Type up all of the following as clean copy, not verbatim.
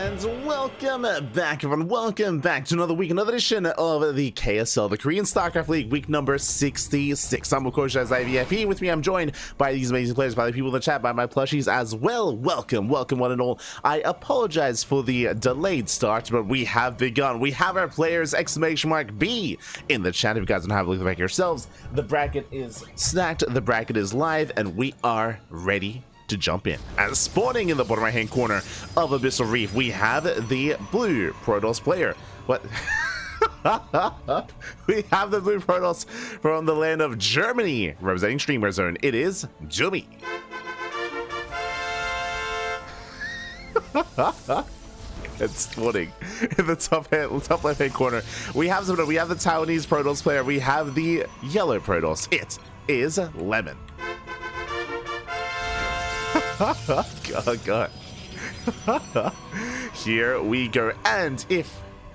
And welcome back, everyone. Welcome back to another week, another edition of the KSL, the Korean StarCraft League, week number 66. I'm, of course, as IVFE. With me, I'm joined by these amazing players, by the people in the chat, by my plushies as well. Welcome, one and all. I apologize for the delayed start, but we have begun. We have our players, !B in the chat. If you guys don't have a look back yourselves, the bracket is stacked, the bracket is live, and we are ready to jump in. As spawning in the bottom right hand corner of Abyssal Reef, we have the blue Protoss player. What? We have the blue Protoss from the land of Germany, representing Streamer Zone. It is Jumy. It's spawning in the top left hand corner. We have the Taiwanese Protoss player. We have the yellow Protoss. It is Lemon. Oh god. Here we go. And if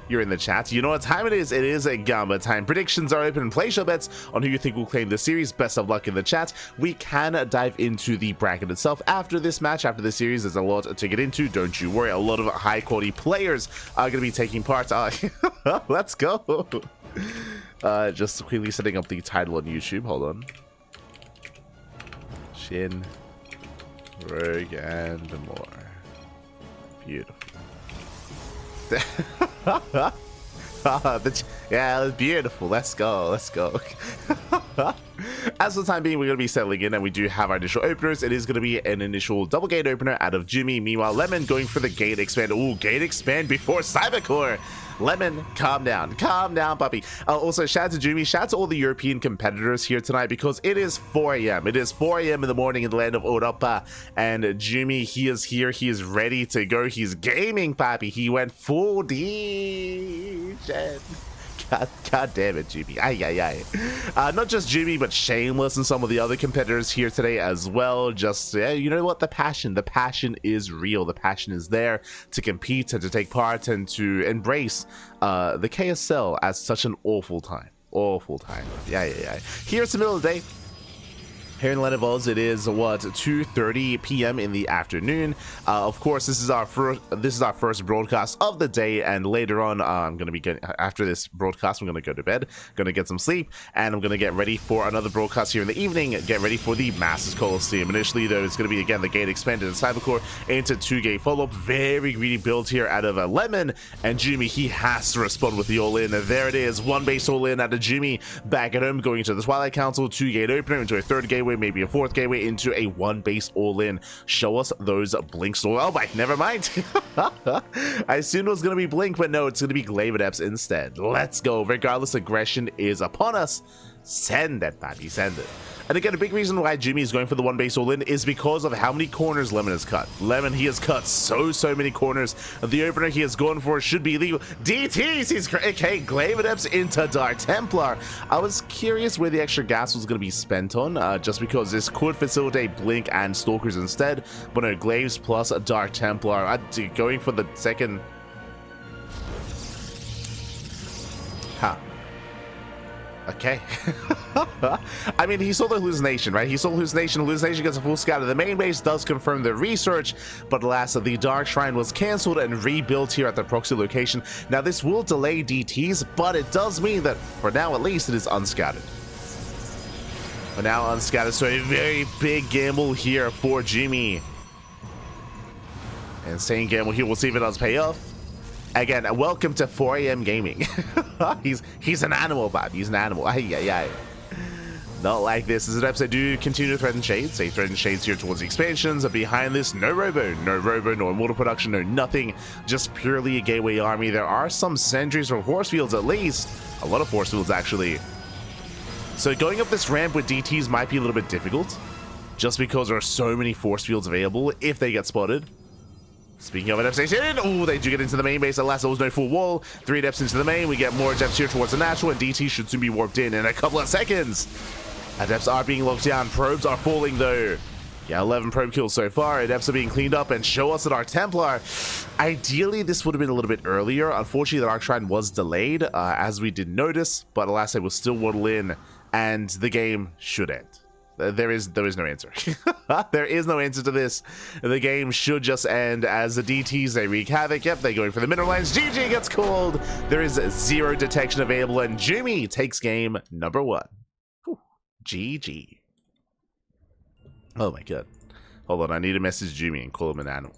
you're in the chat, you know what time it is. It is a Gamba time. Predictions are open. Place your bets on who you think will claim the series. Best of luck in the chat. We can dive into the bracket itself after this match, after this series. There's a lot to get into. Don't you worry. A lot of high quality players are going to be taking part. Let's go. Just quickly setting up the title on YouTube. Hold on. Shin, Rogue, and more. Beautiful. Yeah, it's beautiful. Let's go. As for the time being, we're going to be settling in, and we do have our initial openers. It is going to be an initial double gate opener out of Jumy. Meanwhile, Lemon going for the gate expand. Ooh, gate expand before Cybercore. Lemon, calm down, puppy. Also, shout out to Jumy, shout out to all the European competitors here tonight, because it is 4 a.m. It is 4 a.m. in the morning in the land of Europa, and Jumy, he is here, he is ready to go, he's gaming, papi. He went full D. God damn it, Jumy. Not just Jumy, but Shameless and some of the other competitors here today as well. Just, you know what? The passion is real. The passion is there to compete and to take part and to embrace the KSL as such an awful time. Yeah. Here's the middle of the day. Here in the land of Oz, it is what, 2:30 p.m. in the afternoon. Of course, this is our first broadcast of the day, and later on, I'm gonna be after this broadcast, I'm gonna go to bed, gonna get some sleep, and I'm gonna get ready for another broadcast here in the evening. Get ready for the Masters Coliseum. Initially, though, it's gonna be again the gate expanded and Cybercore into 2-gate follow-up. Very greedy build here out of Lemon, and Jumy, he has to respond with the all-in. There it is, one base all-in out of Jumy. Back at home, going into the Twilight Council, 2-gate opener into a 3rd gateway, maybe a 4th gateway, into a 1-base all-in. Show us those blinks. Oh my, never mind. I assumed it was going to be Blink, but no, it's going to be Glaveadeps instead. Let's go. Regardless, aggression is upon us. Send it, baby, send it. And again, a big reason why Jumy is going for the 1-base all-in is because of how many corners Lemon has cut. Lemon, he has cut so many corners. The opener he has gone for should be illegal. DTs, he's okay. Glaveadeps into Dark Templar. I was curious where the extra gas was going to be spent on, just because this could facilitate Blink and Stalkers instead. But no, Glaves plus Dark Templar. Going for the second. Huh. Okay. I mean, he saw the hallucination, right? He saw hallucination. Hallucination gets a full scout of the main base, does confirm the research, but alas, the Dark Shrine was cancelled and rebuilt here at the proxy location. Now, this will delay DTs, but it does mean that, for now at least, it is unscouted. For now, unscouted, so a very big gamble here for Jumy. Insane gamble here. We'll see if it does pay off. Again, welcome to 4 a.m. gaming. he's an animal, Bob. He's an animal. Not like this. As an episode, do continue to threaten shades. They threaten shades here towards the expansions. Behind this, no robo, no immortal production, no nothing. Just purely a gateway army. There are some sentries or force fields at least. A lot of force fields, actually. So going up this ramp with DTs might be a little bit difficult, just because there are so many force fields available if they get spotted. Speaking of an F station, oh, they do get into the main base. Alas, there was no full wall. 3 depths into the main. We get more depths here towards the natural, and DT should soon be warped in a couple of seconds. Adepts are being locked down. Probes are falling, though. Yeah, 11 probe kills so far. Adepts are being cleaned up, and show us an Dark Templar. Ideally, this would have been a little bit earlier. Unfortunately, the Dark Shrine was delayed, as we did notice, but alas, it was still waddle in, and the game should end. There is no answer. There is no answer to this. The game should just end as the DTs, they wreak havoc. Yep, they're going for the middle lanes. GG gets called. There is 0 detection available, and Jumy takes game number 1. Whew. GG. Oh my god. Hold on, I need to message Jumy and call him an animal.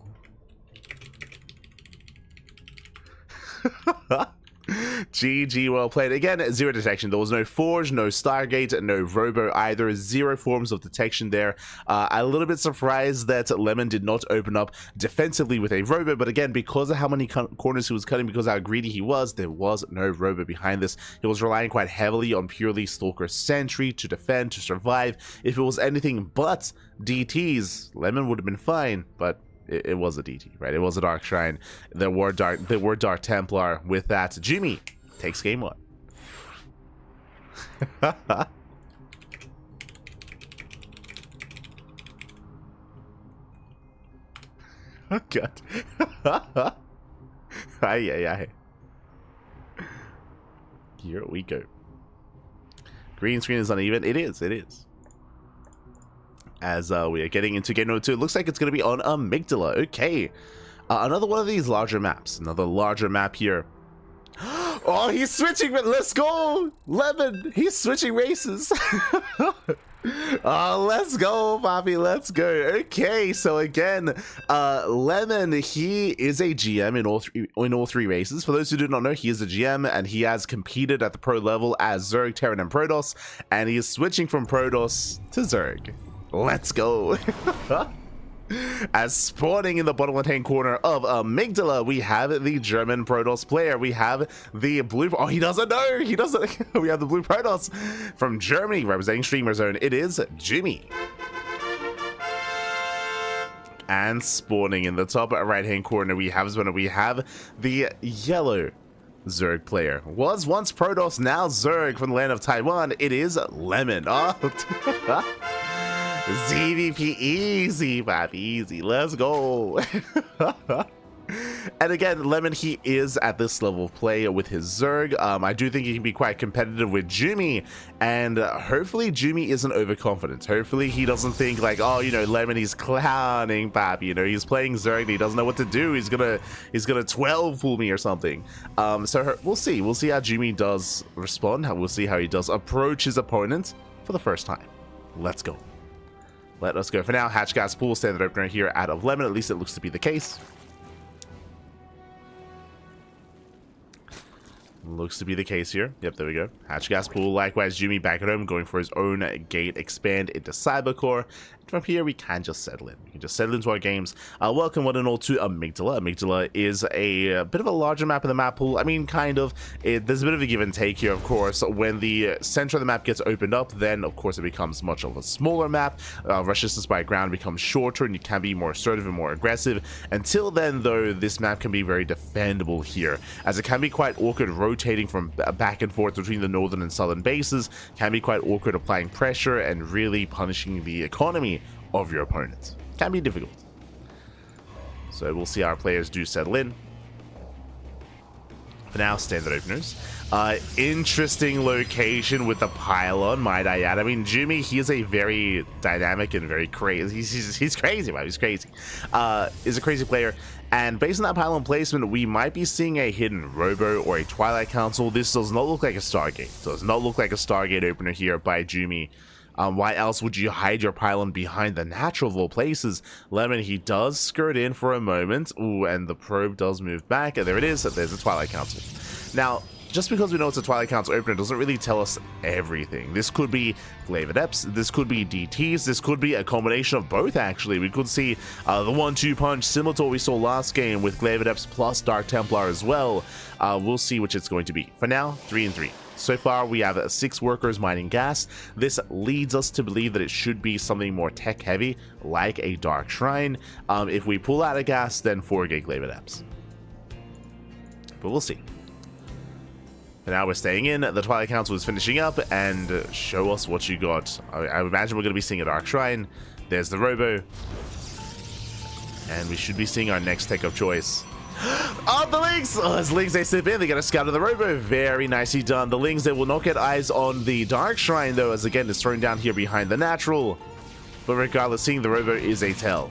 GG, well played. Again, 0 detection. There was no Forge, no Stargate, no Robo either. 0 forms of detection there. A little bit surprised that Lemon did not open up defensively with a Robo, but again, because of how many corners he was cutting, because of how greedy he was, there was no Robo behind this. He was relying quite heavily on purely Stalker Sentry to defend, to survive. If it was anything but DTs, Lemon would have been fine, but it was a DT, right? It was a Dark Shrine. There were Dark Templar with that. Jumy takes game 1. Oh god. Ay. Here we go. Green screen is uneven. It is. As we are getting into game number 2, it looks like it's going to be on Amygdala. Okay. Another one of these larger maps. Another larger map here. Oh, he's switching. Let's go. Lemon. He's switching races. Oh, let's go, Bobby. Let's go. Okay, so again, Lemon, he is a GM in all three races. For those who do not know, he is a GM, and he has competed at the pro level as Zerg, Terran, and Protoss, and he is switching from Protoss to Zerg. Let's go. As spawning in the bottom left-hand corner of Amygdala, we have the German Protoss player. We have the blue... Oh, he doesn't know. He doesn't... We have the blue Protoss from Germany representing Streamer Zone. It is Jumy. And spawning in the top right-hand corner, we have the yellow Zerg player. Was once Protoss, now Zerg from the land of Taiwan. It is Lemon. Oh, ZVP easy, Bob, easy. Let's go. And again, Lemon, he is at this level of play with his Zerg. I do think he can be quite competitive with Jumy, and hopefully Jumy isn't overconfident. Hopefully he doesn't think like, oh, you know, Lemon, he's clowning Bob, you know, he's playing Zerg and he doesn't know what to do. He's gonna 12 fool me or something. So we'll see how Jumy does respond. We'll see how he does approach his opponent for the first time. Let's go. Let us go. For now, Hatch Gas Pool, standard opener here out of Lemon. At least it looks to be the case. Looks to be the case here. Yep, there we go. Hatch Gas Pool. Likewise, Jumy back at home, going for his own gate expand into Cybercore. From here, we can just settle in. We can just settle into our games. Welcome one and all to Amygdala. Amygdala is a bit of a larger map in the map pool. I mean, kind of. There's a bit of a give and take here, of course. When the center of the map gets opened up, then, of course, it becomes much of a smaller map. Rush distance by ground becomes shorter, and you can be more assertive and more aggressive. Until then, though, this map can be very defendable here, as it can be quite awkward rotating from back and forth between the northern and southern bases. Can be quite awkward applying pressure and really punishing the economy of your opponents. Can be difficult. So we'll see how our players do settle in. For now, standard openers. Interesting location with the pylon, might I add. I mean, Jumy, he is a very dynamic and very crazy. He's crazy, man. He's crazy. Is a crazy player. And based on that pylon placement, we might be seeing a hidden Robo or a Twilight Council. This does not look like a Stargate. Does not look like a Stargate opener here by Jumy. Why else would you hide your pylon behind the natural of all places? Lemon, he does skirt in for a moment. Ooh, and the probe does move back. And there it is. There's a Twilight Council. Now, just because we know it's a Twilight Council opener doesn't really tell us everything. This could be Glaive Adepts, this could be DTs, this could be a combination of both, actually. We could see the 1-2 punch, similar to what we saw last game with Glaive Adepts plus Dark Templar as well. We'll see which it's going to be. For now, 3 and 3. So far, we have 6 workers mining gas. This leads us to believe that it should be something more tech-heavy, like a Dark Shrine. If we pull out a gas, then 4 get Glaive Adepts. But we'll see. For now, we're staying in. The Twilight Council is finishing up, and show us what you got. I imagine we're going to be seeing a Dark Shrine. There's the Robo. And we should be seeing our next tech of choice. Oh, the Lings! Oh, as Lings, they slip in. They get a scout of the Robo. Very nicely done. The Lings, they will not get eyes on the Dark Shrine, though, as again, it's thrown down here behind the Natural. But regardless, seeing the Robo is a tell.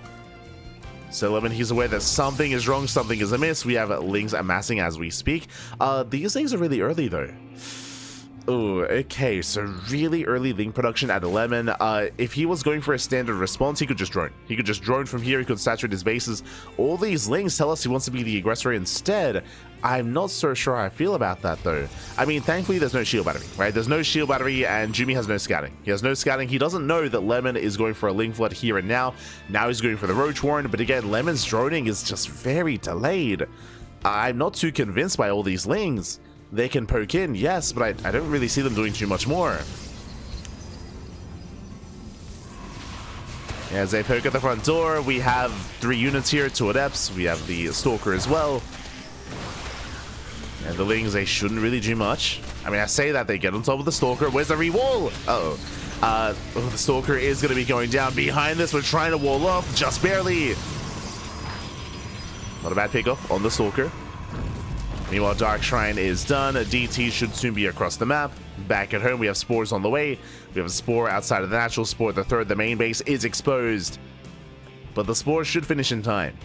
So Lemon, he's aware that something is wrong, something is amiss. We have Lings amassing as we speak. These things are really early, though. Oh, okay, so really early Ling production at Lemon. If he was going for a standard response, he could just drone. He could just drone from here, he could saturate his bases. All these Lings tell us he wants to be the aggressor instead. I'm not so sure how I feel about that, though. I mean, thankfully, there's no shield battery, right? There's no shield battery, and Jumy has no scouting. He has no scouting. He doesn't know that Lemon is going for a Ling Flood here and now. Now he's going for the Roach Warren, but again, Lemon's droning is just very delayed. I'm not too convinced by all these Lings. They can poke in, yes, but I don't really see them doing too much more. As they poke at the front door, we have 3 units here, 2 Adepts. We have the Stalker as well. And the Lings, they shouldn't really do much. I mean, I say that, they get on top of the Stalker. Where's the re-wall? Uh-oh. The Stalker is going to be going down behind this. We're trying to wall off, just barely. Not a bad pickoff on the Stalker. Meanwhile, Dark Shrine is done. DT should soon be across the map. Back at home, we have Spores on the way. We have a Spore outside of the Natural Spore. The third, the main base, is exposed. But the Spore should finish in time.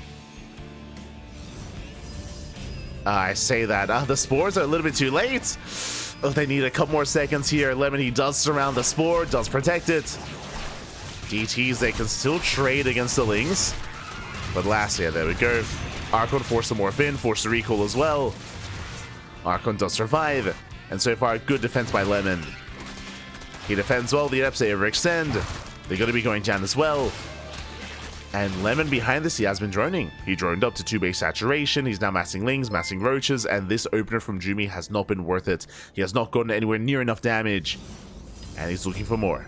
I say that. The Spores are a little bit too late. Oh, they need a couple more seconds here. Lemon, he does surround the Spore, does protect it. DTs, they can still trade against the Lings. But last, yeah, there we go. Archon forced to morph in, forced to recall as well. Archon does survive, and so far, good defense by Lemon. He defends well, the Adepts, they overextend. They're going to be going down as well. And Lemon behind this, he has been droning. He droned up to 2 base saturation, he's now massing Lings, massing Roaches, and this opener from Jumy has not been worth it. He has not gotten anywhere near enough damage. And he's looking for more.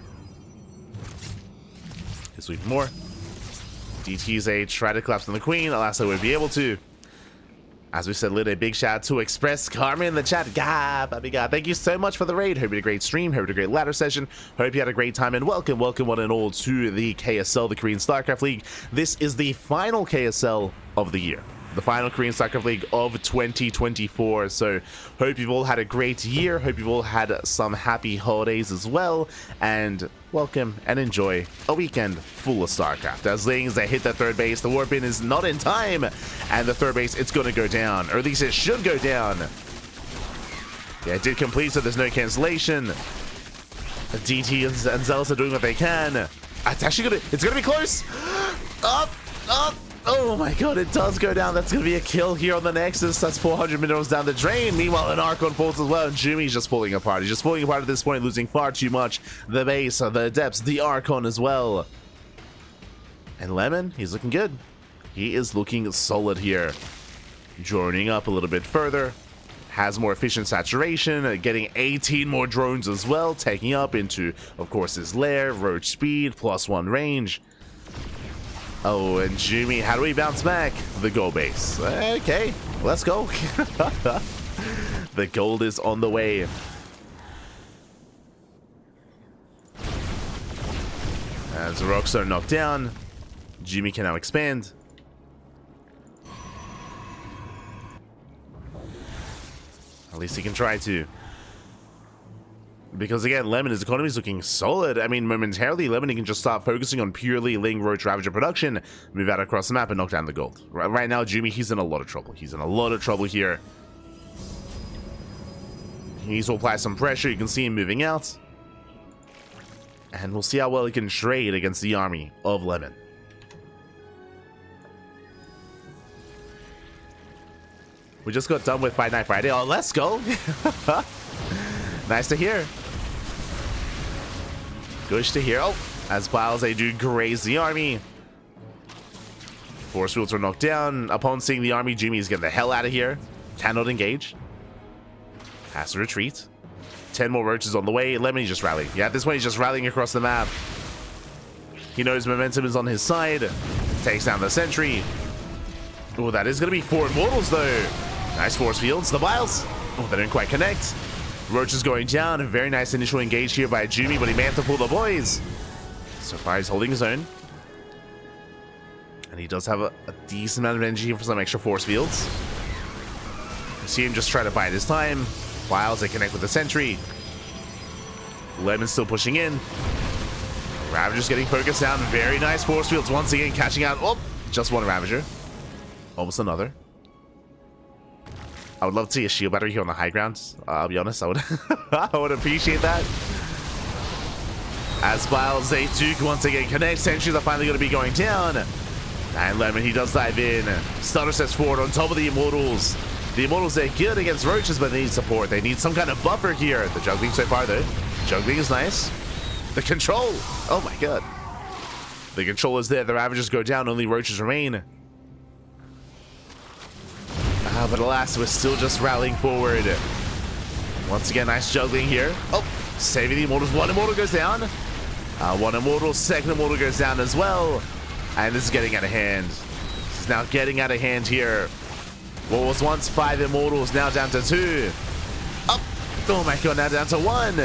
He's looking for more. DT's a try to collapse on the Queen, alas I won't be able to. As we said, a big shout out to Express Carmen in the chat. God, baby God, thank you so much for the raid. Hope you had a great stream, hope you had a great ladder session, hope you had a great time, and welcome one and all to the KSL, the Korean StarCraft League. This is the final KSL of the year. The final Korean StarCraft League of 2024. So hope you've all had a great year. Hope you've all had some happy holidays as well. And welcome and enjoy a weekend full of StarCraft. As Lings, they hit that third base. The warp in is not in time. And the third base, it's going to go down. Or at least it should go down. Yeah, it did complete, so there's no cancellation. DT and Zealous are doing what they can. It's actually it's going to be close. Up. Oh my god, it does go down. That's going to be a kill here on the Nexus. That's 400 minerals down the drain. Meanwhile, an Archon falls as well, and Jumy's just falling apart. He's just falling apart at this point, losing far too much. The base, the Adepts, the Archon as well. And Lemon, he's looking good. He is looking solid here. Droning up a little bit further. Has more efficient saturation, getting 18 more drones as well, taking up into, of course, his lair, roach speed, +1 range. Oh, and Jumy, how do we bounce back? The gold base. Okay, let's go. The gold is on the way. As the rocks are knocked down, Jumy can now expand. At least he can try to. Because again, Lemon's economy is looking solid. I mean, momentarily, Lemon can just start focusing on purely Ling, Roach, Ravager production, move out across the map and knock down the gold. Right now, Jumy, he's in a lot of trouble. He's in a lot of trouble here. He needs to apply some pressure. You can see him moving out. And we'll see how well he can trade against the army of Lemon. We just got done with Fight Night Friday. Oh, let's go. Nice to hear. Good to hear. Oh, as Biles, they do graze the army. Force fields are knocked down. Upon seeing the army, Jumy is getting the hell out of here. Cannot engage. Has to retreat. 10 more roaches on the way. Lemon, he's just rallying. Yeah, at this point, he's just rallying across the map. He knows momentum is on his side. Takes down the sentry. Oh, that is going to be 4 immortals, though. Nice force fields. The Biles. Oh, they didn't quite connect. Roach is going down. A very nice initial engage here by Jumy, but he may have to pull the boys. So far, he's holding his own. And he does have a decent amount of energy for some extra force fields. You see him just try to bide his time. Wiles, they connect with the sentry. Lemon's still pushing in. Ravager's getting focused down. Very nice force fields once again, catching out. Oh, just one Ravager. Almost another. I would love to see a shield battery here on the high ground. I'll be honest, I would I would appreciate that. As Biles, they Duke once again connect. Sentries are finally going to be going down. And Lemon, he does dive in. Stutter steps forward on top of the Immortals. The Immortals, they're good against Roaches, but they need support. They need some kind of buffer here. The juggling so far, though. Juggling is nice. The control. Oh my god. The control is there. The Ravagers go down. Only Roaches remain. But alas, we're still just rallying forward. Once again, nice juggling here. Oh, saving the Immortals. One Immortal goes down. One Immortal, second Immortal goes down as well. And this is getting out of hand. This is now getting out of hand here. What was once 5 Immortals, now down to 2. Oh my god, now down to 1.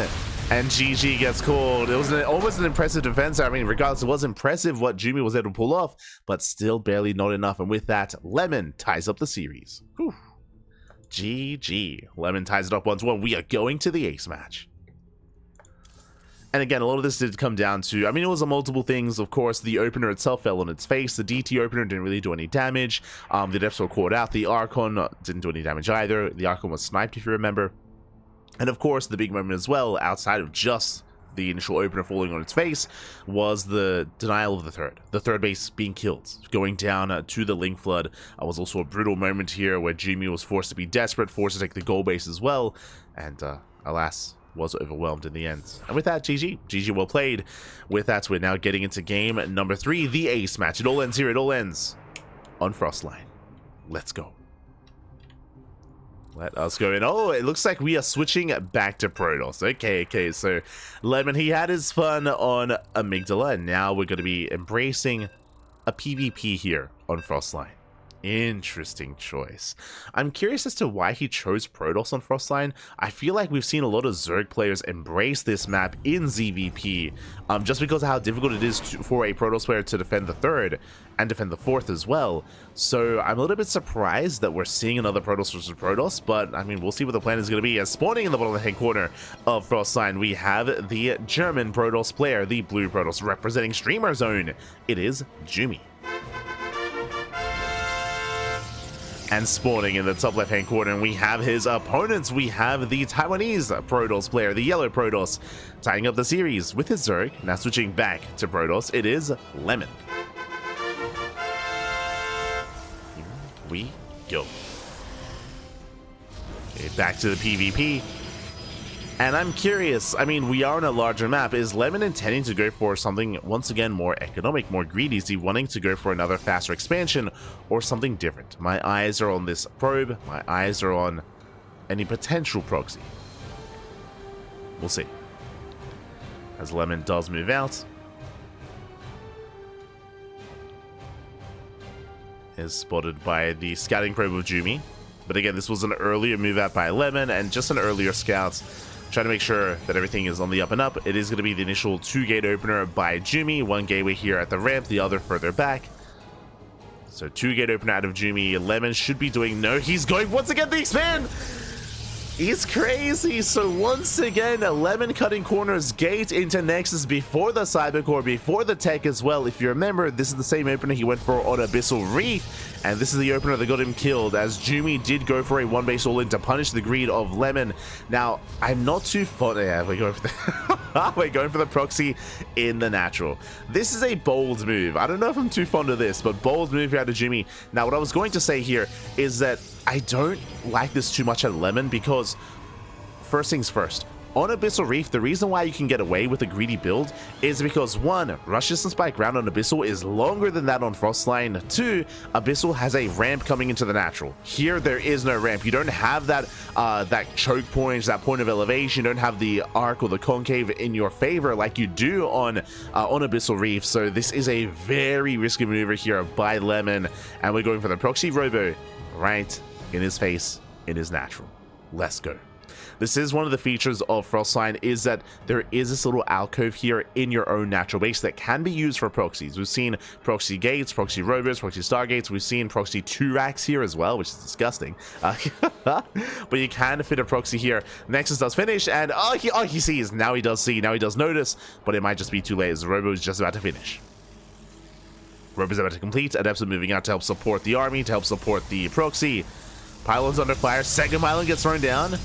And GG gets called. It was almost an impressive defense. I mean, regardless, it was impressive what Jumy was able to pull off, but still barely not enough. And with that, Lemon ties up the series. Whew. GG. Lemon ties it up 1-1. We are going to the ace match. And again, a lot of this did come down to, I mean, it was multiple things. Of course, the opener itself fell on its face. The DT opener didn't really do any damage. The depths were caught out. The Archon didn't do any damage either. The Archon was sniped, if you remember. And of course, the big moment as well, outside of just the initial opener falling on its face, was the denial of the third. The third base being killed, going down to the Link Flood. Was also a brutal moment here where Jumy was forced to be desperate, forced to take the goal base as well, and alas, was overwhelmed in the end. And with that, GG. GG well played. With that, we're now getting into game number 3, the ace match. It all ends here. It all ends on Frostline. Let's go. Let us go in. Oh, it looks like we are switching back to Protoss. Okay, so Lemon, he had his fun on Amygdala, and now we're going to be embracing a PvP here on Frostline. Interesting choice. I'm curious as to why he chose Protoss on Frostline. I feel like we've seen a lot of Zerg players embrace this map in ZVP, just because of how difficult it is for a Protoss player to defend the third and defend the fourth as well. So I'm a little bit surprised that we're seeing another Protoss versus Protoss, but I mean, we'll see what the plan is going to be. As spawning in the bottom left-hand corner of Frostline, we have the German Protoss player, the blue Protoss, representing Streamer Zone. It is Jumy. And spawning in the top left-hand corner, and we have his opponents. We have the Taiwanese Protoss player, the yellow Protoss, tying up the series with his Zerg. Now switching back to Protoss, it is Lemon. Here we go. Okay, back to the PvP. And I'm curious, I mean, we are on a larger map. Is Lemon intending to go for something, once again, more economic, more greedy? Is he wanting to go for another faster expansion or something different? My eyes are on this probe. My eyes are on any potential proxy. We'll see. As Lemon does move out. Is spotted by the scouting probe of Jumy. But again, this was an earlier move out by Lemon and just an earlier scout. Trying to make sure that everything is on the up and up. It is going to be the initial 2-gate opener by Jumy. One gateway here at the ramp, the other further back. So 2-gate opener out of Jumy. Lemon should be doing no. He's going once again the expand. He's crazy. So once again, Lemon cutting corners, gate into Nexus before the Cybercore, before the tech as well. If you remember, this is the same opener he went for on Abyssal Reef. And this is the opener that got him killed, as Jumy did go for a 1-base all-in to punish the greed of Lemon. Now, I'm not too fond. Yeah, we're going for the we're going for the proxy in the natural. This is a bold move. I don't know if I'm too fond of this, but bold move out of Jumy. Now, what I was going to say here is that I don't like this too much at Lemon, because first things first. On Abyssal Reef, the reason why you can get away with a greedy build is because 1, rush distance by ground on Abyssal is longer than that on Frostline. 2, Abyssal has a ramp coming into the natural. Here, there is no ramp. You don't have that that choke point, that point of elevation. You don't have the arc or the concave in your favor like you do on Abyssal Reef. So this is a very risky maneuver here by Lemon, and we're going for the proxy robo right in his face, in his natural. Let's go. This is one of the features of Frost Sign, is that there is this little alcove here in your own natural base that can be used for proxies. We've seen proxy gates, proxy rovers, proxy stargates. We've seen proxy 2 racks here as well, which is disgusting. But you can fit a proxy here. Nexus does finish, and he sees. Now he does see. Now he does notice, but it might just be too late as the Robo is just about to finish. Robo's about to complete. Adepts are moving out to help support the army, to help support the proxy. Pylon's under fire. Second pylon gets thrown down.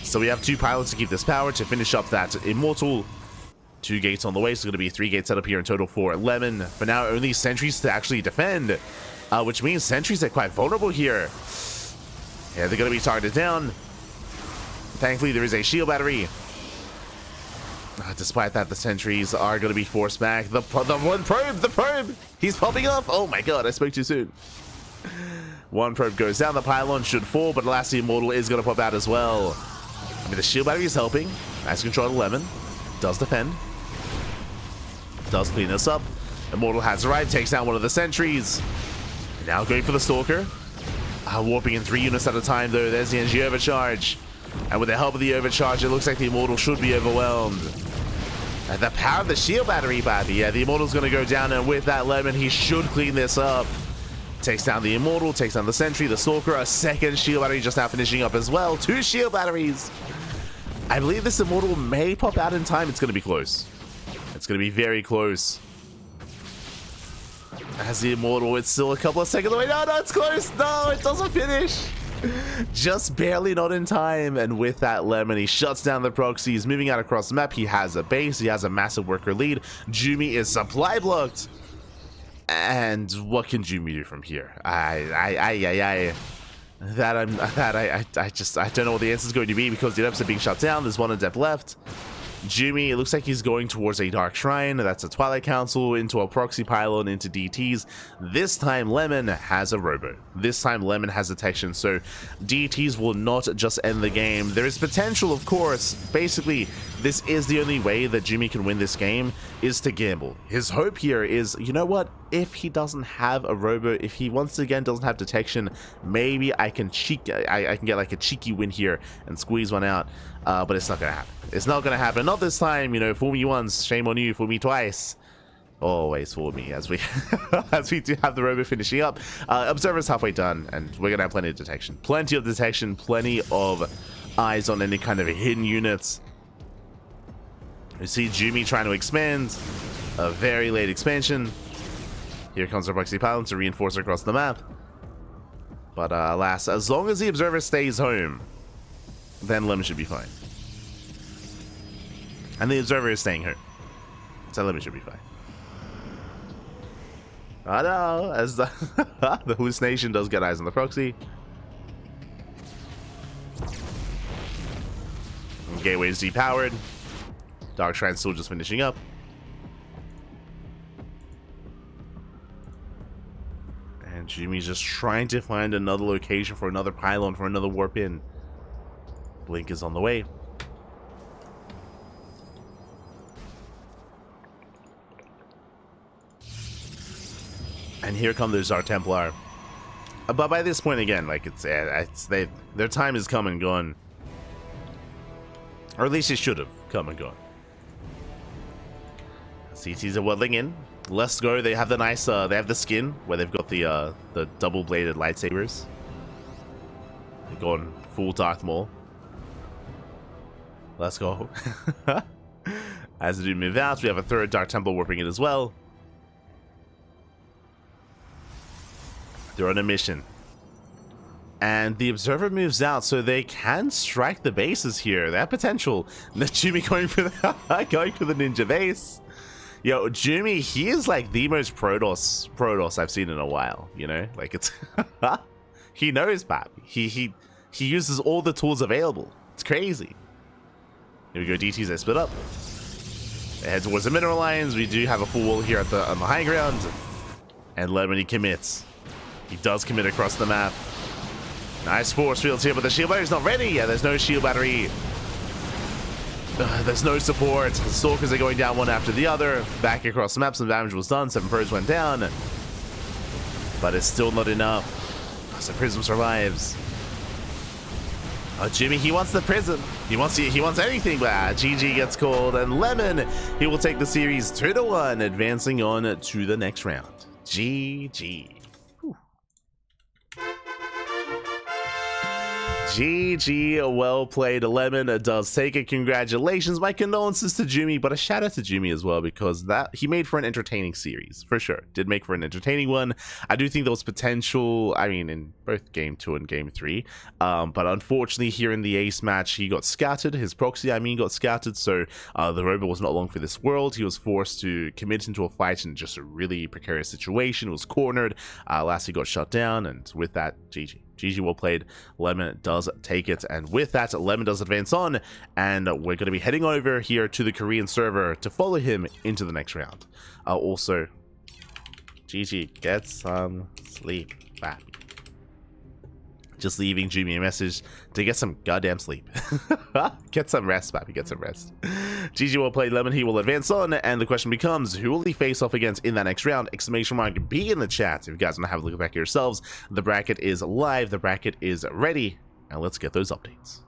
So we have 2 pylons to keep this power to finish up that Immortal. 2 gates on the way, so it's going to be 3 gates set up here in total for Lemon. For now, only sentries to actually defend, which means sentries are quite vulnerable here. Yeah, they're going to be targeted down. Thankfully, there is a shield battery. Despite that, the sentries are going to be forced back. The probe! He's popping up! Oh my god, I spoke too soon. 1 probe goes down, the pylon should fall, but alas, the Immortal is going to pop out as well. I mean, the shield battery is helping. Nice control to Lemon. Does defend. Does clean this up. Immortal has arrived, takes down one of the sentries. Now going for the Stalker. Warping in 3 units at a time, though. There's the energy overcharge. And with the help of the overcharge, it looks like the Immortal should be overwhelmed. And the power of the shield battery, baby. Yeah, the Immortal's going to go down, and with that Lemon, he should clean this up. Takes down the Immortal, takes down the Sentry, the Stalker, a second shield battery just now finishing up as well. 2 shield batteries. I believe this Immortal may pop out in time. It's going to be close. It's going to be very close. As the Immortal, it's still a couple of seconds away. No, it's close. No, it doesn't finish. Just barely not in time. And with that Lemon, he shuts down the proxies, moving out across the map. He has a base. He has a massive worker lead. Jumy is supply blocked. And what can Jumy do from here? I don't know what the answer is going to be, because the adepts are being shut down. There's 1 adept left. Jumy, it looks like he's going towards a Dark Shrine. That's a Twilight Council, into a Proxy Pylon, into DTs. This time, Lemon has a Robo. This time, Lemon has detection, so DTs will not just end the game. There is potential, of course. Basically, this is the only way that Jumy can win this game, is to gamble. His hope here is, you know what? If he doesn't have a Robo, if he once again doesn't have detection, maybe I can I can get like a cheeky win here and squeeze one out. But it's not gonna happen. It's not gonna happen. Not this time. You know, fool me once, shame on you. Fool me twice, always fool me. As we as we do have the Robo finishing up. Observer's halfway done, and we're gonna have plenty of detection. Plenty of detection. Plenty of eyes on any kind of hidden units. We see Jumy trying to expand. A very late expansion. Here comes our Proxy Pylon to reinforce across the map. But alas, as long as the Observer stays home, then Lemon should be fine. And the Observer is staying home, so Lemon should be fine. Oh no, as the, the hallucination does get eyes on the Proxy. Gateway is depowered. Dark Shrine still just finishing up. And Jumy's just trying to find another location for another pylon, for another warp in. Blink is on the way. And here come the Tsar Templar. But by this point again, like their time has come and gone. Or at least it should have come and gone. CTs are waddling in. Let's go. They have the nice, they have the skin where they've got the double-bladed lightsabers. They've gone full Darth Maul. Let's go. As they do move out, we have a third Dark Temple warping in as well. They're on a mission. And the Observer moves out, so they can strike the bases here. They have potential. Jumy going for the ninja base. Yo, Jumy, he is like the most Protoss I've seen in a while, you know? Like, it's... he knows, Pap. He uses all the tools available. It's crazy. Here we go, DTs, they split up. They head towards the Mineral Lines. We do have a full wall here on the high ground. And Lemon, he commits. He does commit across the map. Nice force fields here, but the shield battery's not ready. Yeah, there's no shield battery. There's no support. The Stalkers are going down one after the other. Back across the map, some damage was done. 7 probes went down. But it's still not enough. So Prism survives. Oh, Jumy, he wants the prison. He wants anything, but GG gets called, and Lemon, he will take the series 2-1, advancing on to the next round. GG. GG, well played. Lemon does take it. Congratulations. My condolences to Jumy, but a shout out to Jumy as well, because that he made for an entertaining series, for sure. Did make for an entertaining one. I do think there was potential, I mean, in both game 2 and game 3, but unfortunately here in the ace match, he got scattered. His proxy, I mean, got scattered, so the robot was not long for this world. He was forced to commit into a fight in just a really precarious situation. Was cornered. Last he got shut down, and with that, GG. GG, well played. Lemon does take it, and with that, Lemon does advance on, and we're going to be heading over here to the Korean server to follow him into the next round. Also, GG, get some sleep, back. Just leaving Jumy a message to get some goddamn sleep. Get some rest, Pappy, get some rest. GG, well played. Lemon, he will advance on, and the question becomes, who will he face off against in that next round? Exclamation mark B in the chat if you guys want to have a look back at yourselves. The bracket is live, the bracket is ready, and let's get those updates.